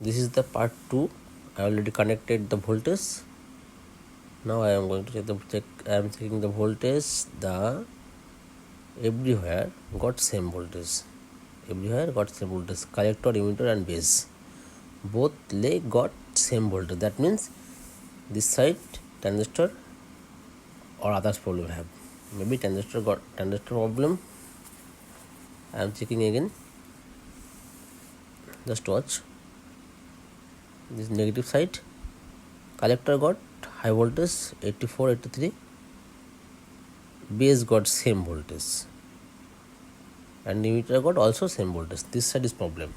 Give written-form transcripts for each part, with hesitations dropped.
This is the part 2. I already connected the voltage. Now I am going to I am checking the voltage. The everywhere got same voltage. Everywhere got same voltage. Collector, emitter and base. Both leg got same voltage. That means this side transistor or others problem have. Maybe transistor problem. I am checking again. Just watch. This negative side. Collector got high voltage 84, 83. Base got same voltage. And emitter got also same voltage. This side is problem.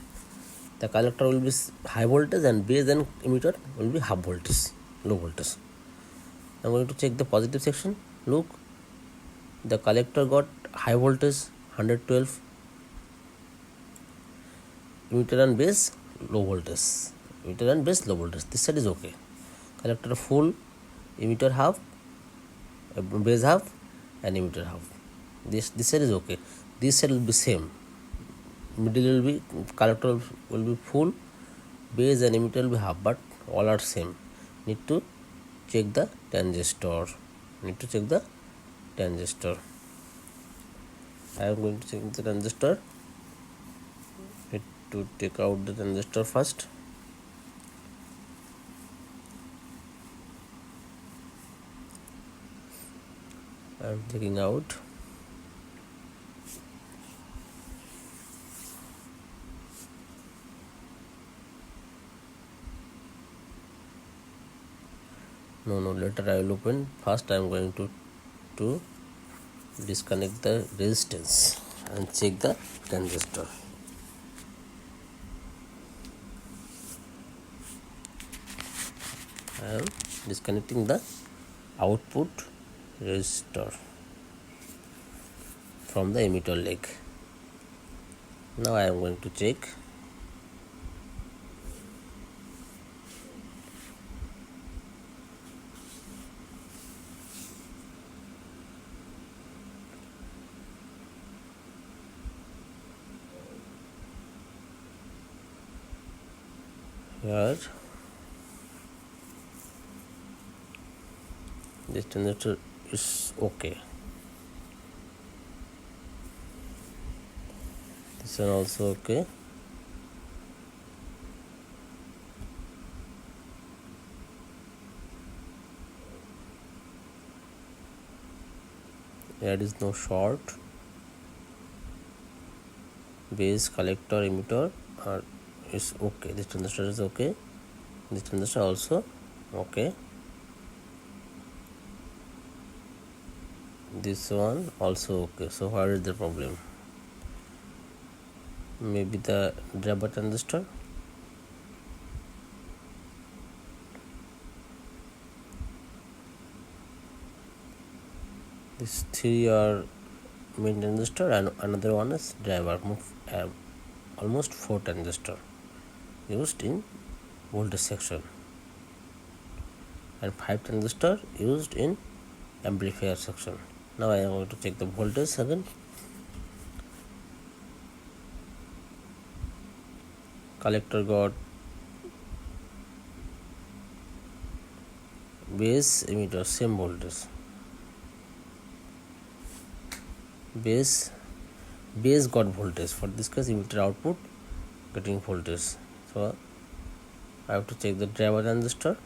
The collector will be high voltage and base and emitter will be half voltage, low voltage. I am going to check the positive section. Look, the collector got high voltage 112, emitter and base low voltage. Emitter and base low voltage. This side is okay. Collector full, emitter half, base half, and emitter half. This side is okay. This side will be same. Middle will be collector will be full, base and emitter will be half, but all are same. Need to check the transistor. I am going to check the transistor. Need to take out the transistor first. I am taking out. No, later I will open. First I am going to disconnect the resistance and check the transistor. I am disconnecting the output resistor from the emitter leg. Now I am going to check. Here this transistor is okay. This one also okay. There is no short. Base, collector, emitter is okay. This transistor is okay. This transistor also okay. This one also okay. So where is the problem? Maybe the driver transistor. These three are main transistor and another one is driver. Almost 4 transistor used in voltage section and 5 transistor used in amplifier section. Now I am going to check the voltage again. Collector got base, emitter same voltage. Base got voltage. For this case emitter output getting voltage. So I have to check the driver transistor.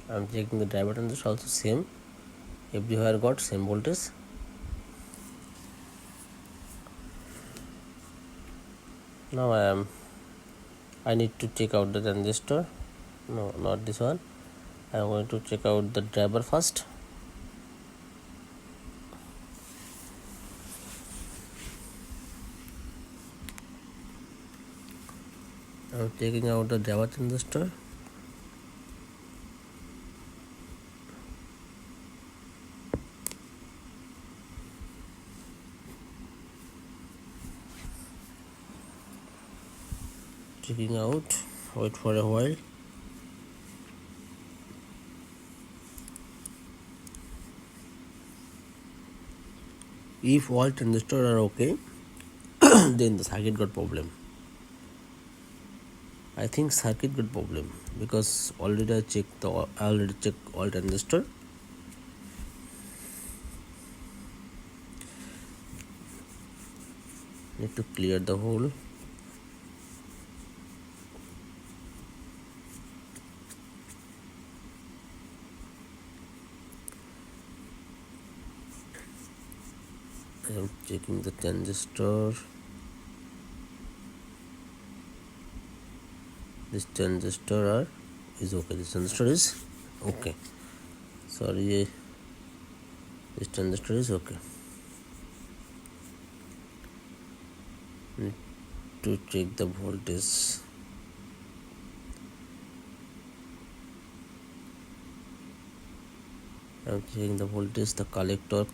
I am checking the driver transistor also same. Everywhere got same voltage. Now I need to check out the transistor. No, not this one. I am going to check out the driver first. I am taking out the driver transistor. Checking out. Wait for a while. If all transistors are okay, then the circuit got problem. I think circuit got problem because already I already checked all transistor. Need to clear the hole. I am checking the transistor. This transistor is okay. This transistor is okay. Sorry, this transistor is okay. Need to check the voltage. I am checking the voltage. The collector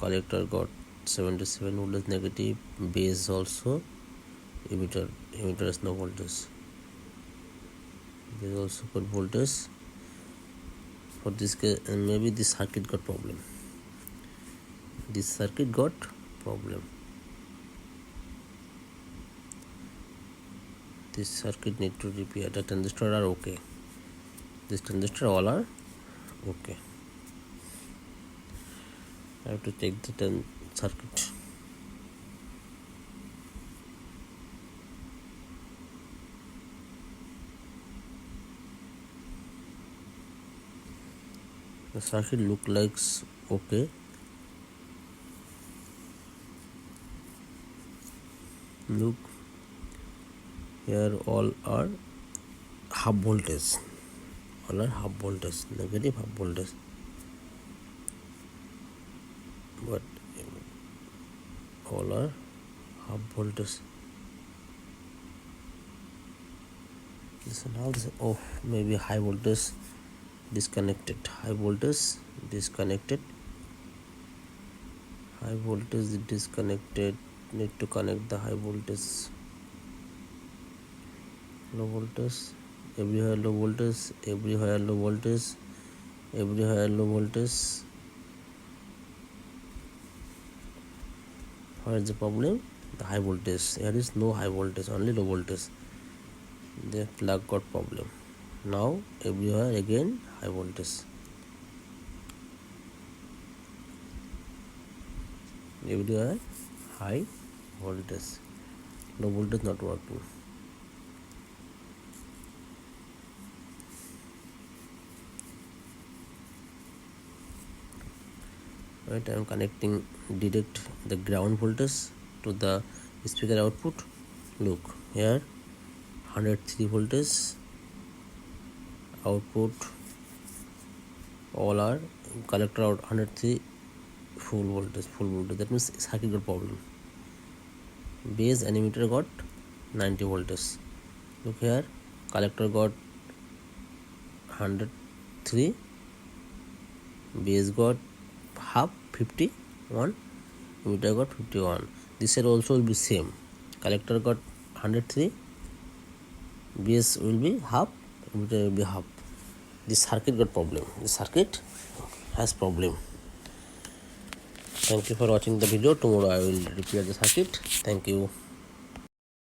got 77 voltage negative. Base also. Emitter has no voltage. There is also good voltage. For this case, maybe this circuit got problem. This circuit got problem. This circuit need to repair. The transistor are okay. This transistor all are okay. I have to check the circuit. The circuit look like okay. Look, here all are half voltage. All are half voltage, negative half voltage. But all are half voltage. Listen, how this? Oh, maybe high voltage disconnected. High voltage disconnected. High voltage disconnected. Need to connect the high voltage. Low voltage. Everywhere low voltage. Everywhere low voltage. Everywhere low voltage. What is the problem? The high voltage. There is no high voltage, only low voltage. The plug got problem. Now everywhere again high voltage. Everywhere high voltage. Low voltage not working. Right, I am connecting direct the ground voltage to the speaker output. Look here, 103 voltage output. All are collector out 103 full voltage. That means circuit got problem. Base and emitter got 90 voltage. Look here, collector got 103. Base got half 51, emitter got 51. This side also will be same. Collector got 103, base will be half, emitter will be half. This circuit got problem. This circuit has problem. Thank you for watching the video. Tomorrow I will repair the circuit. Thank you.